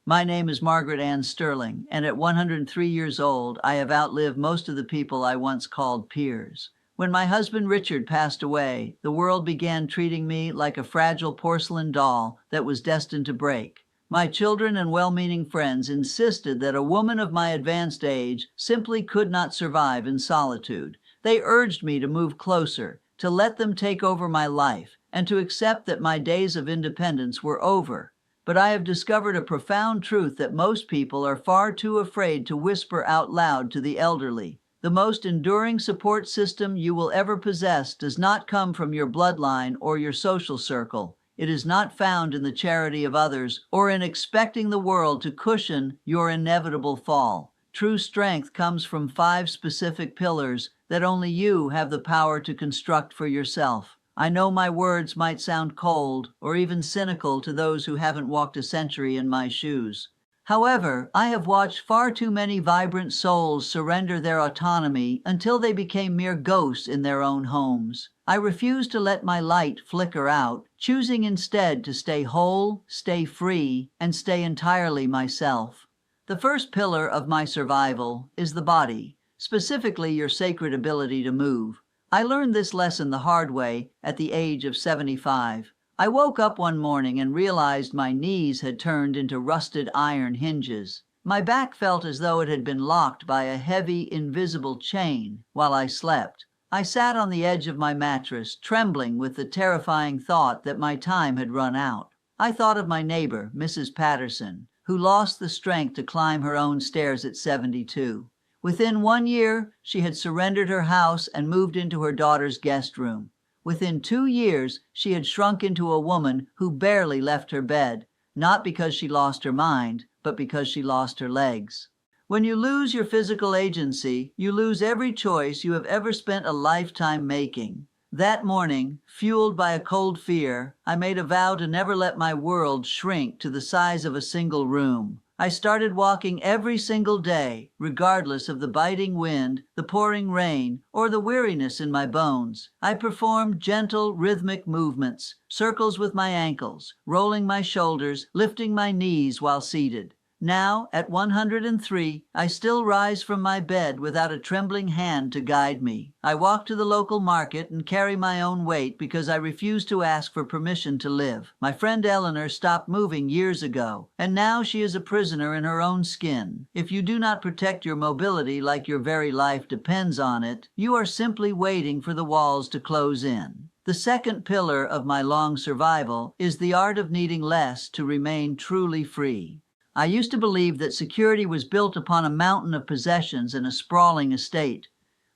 My name is Margaret Anne Sterling, and at 103 years old, I have outlived most of the people I once called peers. When my husband Richard passed away, the world began treating me like a fragile porcelain doll that was destined to break. My children and well-meaning friends insisted that a woman of my advanced age simply could not survive in solitude. They urged me to move closer, to let them take over my life, and to accept that my days of independence were over. But I have discovered a profound truth that most people are far too afraid to whisper out loud to the elderly. The most enduring support system you will ever possess does not come from your bloodline or your social circle. It is not found in the charity of others or in expecting the world to cushion your inevitable fall. True strength comes from 5 specific pillars that only you have the power to construct for yourself. I know my words might sound cold or even cynical to those who haven't walked a century in my shoes. However, I have watched far too many vibrant souls surrender their autonomy until they became mere ghosts in their own homes. I refuse to let my light flicker out, choosing instead to stay whole, stay free, and stay entirely myself. The first pillar of my survival is the body, specifically your sacred ability to move. I learned this lesson the hard way at the age of 75. I woke up one morning and realized my knees had turned into rusted iron hinges. My back felt as though it had been locked by a heavy, invisible chain while I slept. I sat on the edge of my mattress, trembling with the terrifying thought that my time had run out. I thought of my neighbor, Mrs. Patterson, who lost the strength to climb her own stairs at 72. Within 1 year, she had surrendered her house and moved into her daughter's guest room. Within 2 years, she had shrunk into a woman who barely left her bed, not because she lost her mind, but because she lost her legs. When you lose your physical agency, you lose every choice you have ever spent a lifetime making. That morning, fueled by a cold fear, I made a vow to never let my world shrink to the size of a single room. I started walking every single day, regardless of the biting wind, the pouring rain, or the weariness in my bones. I performed gentle, rhythmic movements, circles with my ankles, rolling my shoulders, lifting my knees while seated. Now, at 103, I still rise from my bed without a trembling hand to guide me. I walk to the local market and carry my own weight because I refuse to ask for permission to live. My friend Eleanor stopped moving years ago, and now she is a prisoner in her own skin. If you do not protect your mobility like your very life depends on it, you are simply waiting for the walls to close in. The second pillar of my long survival is the art of needing less to remain truly free. I used to believe that security was built upon a mountain of possessions and a sprawling estate.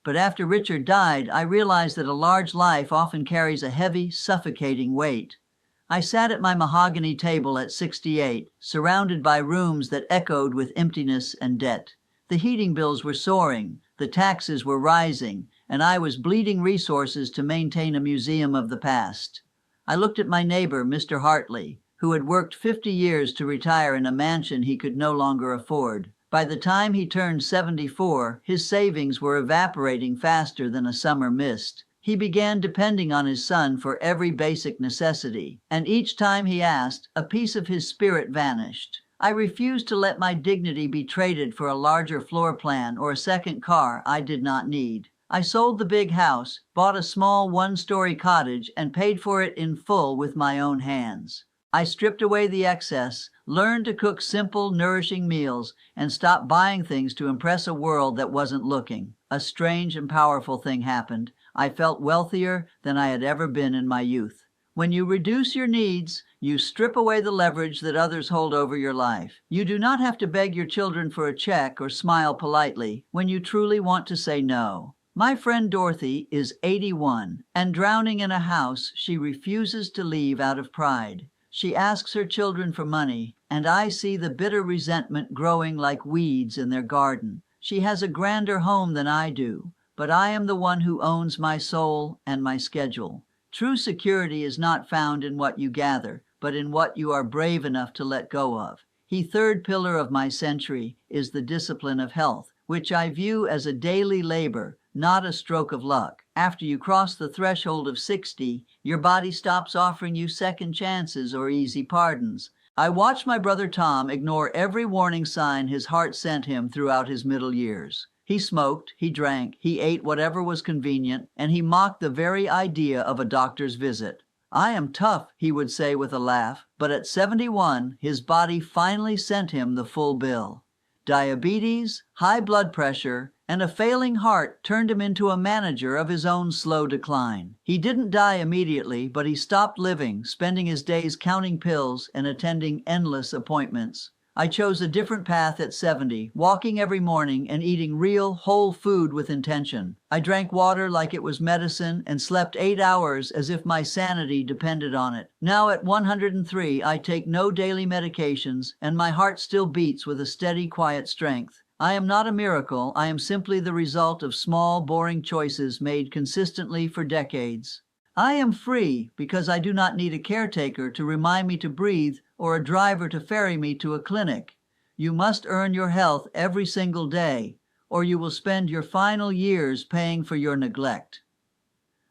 But after Richard died, I realized that a large life often carries a heavy, suffocating weight. I sat at my mahogany table at 68, surrounded by rooms that echoed with emptiness and debt. The heating bills were soaring, the taxes were rising, and I was bleeding resources to maintain a museum of the past. I looked at my neighbor, Mr. Hartley, who had worked 50 years to retire in a mansion he could no longer afford. By the time he turned 74, his savings were evaporating faster than a summer mist. He began depending on his son for every basic necessity, and each time he asked, a piece of his spirit vanished. I refused to let my dignity be traded for a larger floor plan or a second car I did not need. I sold the big house, bought a small 1-story cottage, and paid for it in full with my own hands. I stripped away the excess, learned to cook simple, nourishing meals, and stopped buying things to impress a world that wasn't looking. A strange and powerful thing happened. I felt wealthier than I had ever been in my youth. When you reduce your needs, you strip away the leverage that others hold over your life. You do not have to beg your children for a check or smile politely when you truly want to say no. My friend Dorothy is 81, and drowning in a house she refuses to leave out of pride. She asks her children for money, and I see the bitter resentment growing like weeds in their garden. She has a grander home than I do, but I am the one who owns my soul and my schedule. True security is not found in what you gather, but in what you are brave enough to let go of. The third pillar of my century is the discipline of health, which I view as a daily labor, not a stroke of luck. After you cross the threshold of 60, your body stops offering you second chances or easy pardons. I watched my brother Tom ignore every warning sign his heart sent him throughout his middle years. He smoked, he drank, he ate whatever was convenient, and he mocked the very idea of a doctor's visit. "I am tough," he would say with a laugh, but at 71, his body finally sent him the full bill. Diabetes, high blood pressure, and a failing heart turned him into a manager of his own slow decline. He didn't die immediately, but he stopped living, spending his days counting pills and attending endless appointments. I chose a different path at 70, walking every morning and eating real, whole food with intention. I drank water like it was medicine and slept 8 hours as if my sanity depended on it. Now at 103, I take no daily medications, and my heart still beats with a steady, quiet strength. I am not a miracle. I am simply the result of small, boring choices made consistently for decades. I am free because I do not need a caretaker to remind me to breathe or a driver to ferry me to a clinic. You must earn your health every single day, or you will spend your final years paying for your neglect.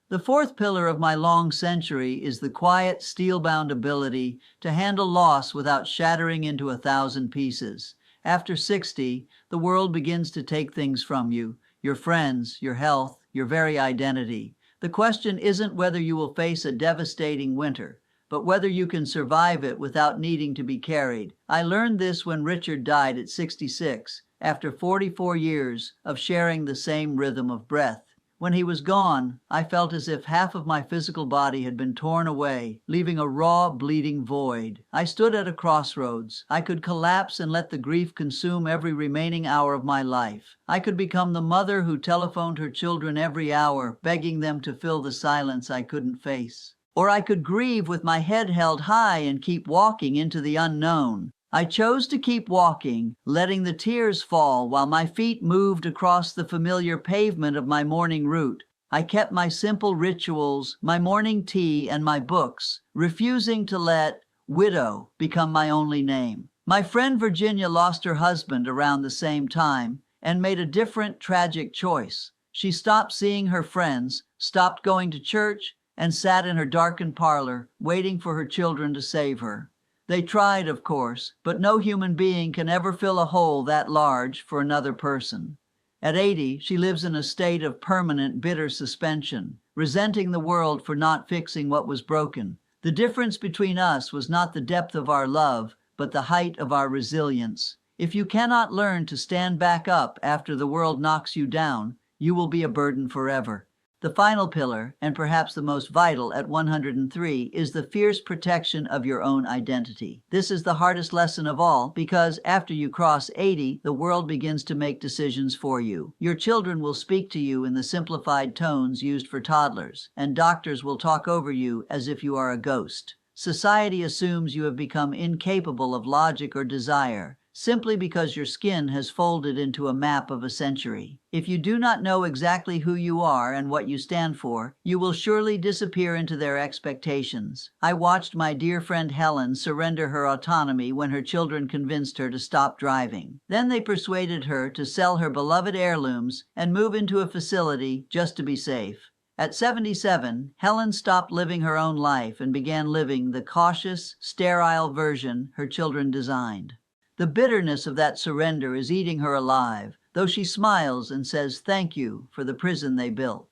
The fourth pillar of my long century is the quiet, steel-bound ability to handle loss without shattering into 1,000 pieces. After 60, the world begins to take things from you, your friends, your health, your very identity. The question isn't whether you will face a devastating winter, but whether you can survive it without needing to be carried. I learned this when Richard died at 66, after 44 years of sharing the same rhythm of breath. When he was gone, I felt as if half of my physical body had been torn away, leaving a raw, bleeding void. I stood at a crossroads. I could collapse and let the grief consume every remaining hour of my life. I could become the mother who telephoned her children every hour, begging them to fill the silence I couldn't face. Or I could grieve with my head held high and keep walking into the unknown. I chose to keep walking, letting the tears fall while my feet moved across the familiar pavement of my morning route. I kept my simple rituals, my morning tea, and my books, refusing to let widow become my only name. My friend Virginia lost her husband around the same time and made a different, tragic choice. She stopped seeing her friends, stopped going to church, and sat in her darkened parlor, waiting for her children to save her. They tried, of course, but no human being can ever fill a hole that large for another person. At 80, she lives in a state of permanent, bitter suspension, resenting the world for not fixing what was broken. The difference between us was not the depth of our love, but the height of our resilience. If you cannot learn to stand back up after the world knocks you down, you will be a burden forever. The final pillar, and perhaps the most vital at 103, is the fierce protection of your own identity. This is the hardest lesson of all because after you cross 80, the world begins to make decisions for you. Your children will speak to you in the simplified tones used for toddlers, and doctors will talk over you as if you are a ghost. Society assumes you have become incapable of logic or desire, simply because your skin has folded into a map of a century. If you do not know exactly who you are and what you stand for, you will surely disappear into their expectations. I watched my dear friend Helen surrender her autonomy when her children convinced her to stop driving. Then they persuaded her to sell her beloved heirlooms and move into a facility just to be safe. At 77, Helen stopped living her own life and began living the cautious, sterile version her children designed. The bitterness of that surrender is eating her alive, though she smiles and says thank you for the prison they built.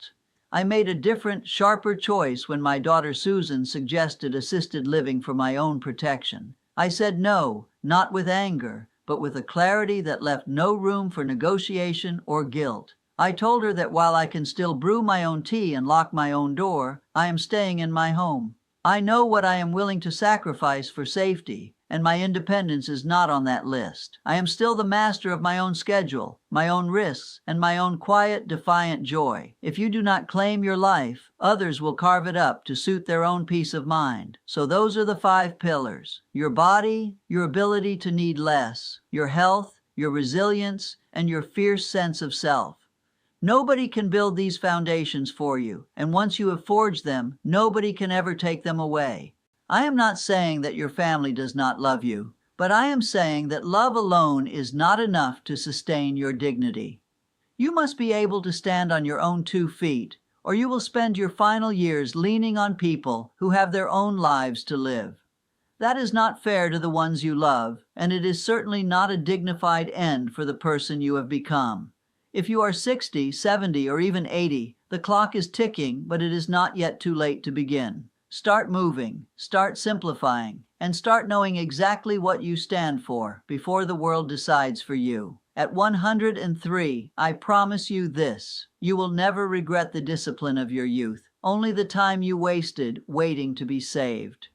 I made a different, sharper choice when my daughter Susan suggested assisted living for my own protection. I said no, not with anger, but with a clarity that left no room for negotiation or guilt. I told her that while I can still brew my own tea and lock my own door, I am staying in my home. I know what I am willing to sacrifice for safety, and my independence is not on that list. I am still the master of my own schedule, my own risks, and my own quiet, defiant joy. If you do not claim your life, others will carve it up to suit their own peace of mind. So those are the 5 pillars: your body, your ability to need less, your health, your resilience, and your fierce sense of self. Nobody can build these foundations for you, and once you have forged them, nobody can ever take them away. I am not saying that your family does not love you, but I am saying that love alone is not enough to sustain your dignity. You must be able to stand on your own 2 feet, or you will spend your final years leaning on people who have their own lives to live. That is not fair to the ones you love, and it is certainly not a dignified end for the person you have become. If you are 60, 70, or even 80, the clock is ticking, but it is not yet too late to begin. Start moving, start simplifying, and start knowing exactly what you stand for before the world decides for you. At 103, I promise you this: you will never regret the discipline of your youth, only the time you wasted waiting to be saved.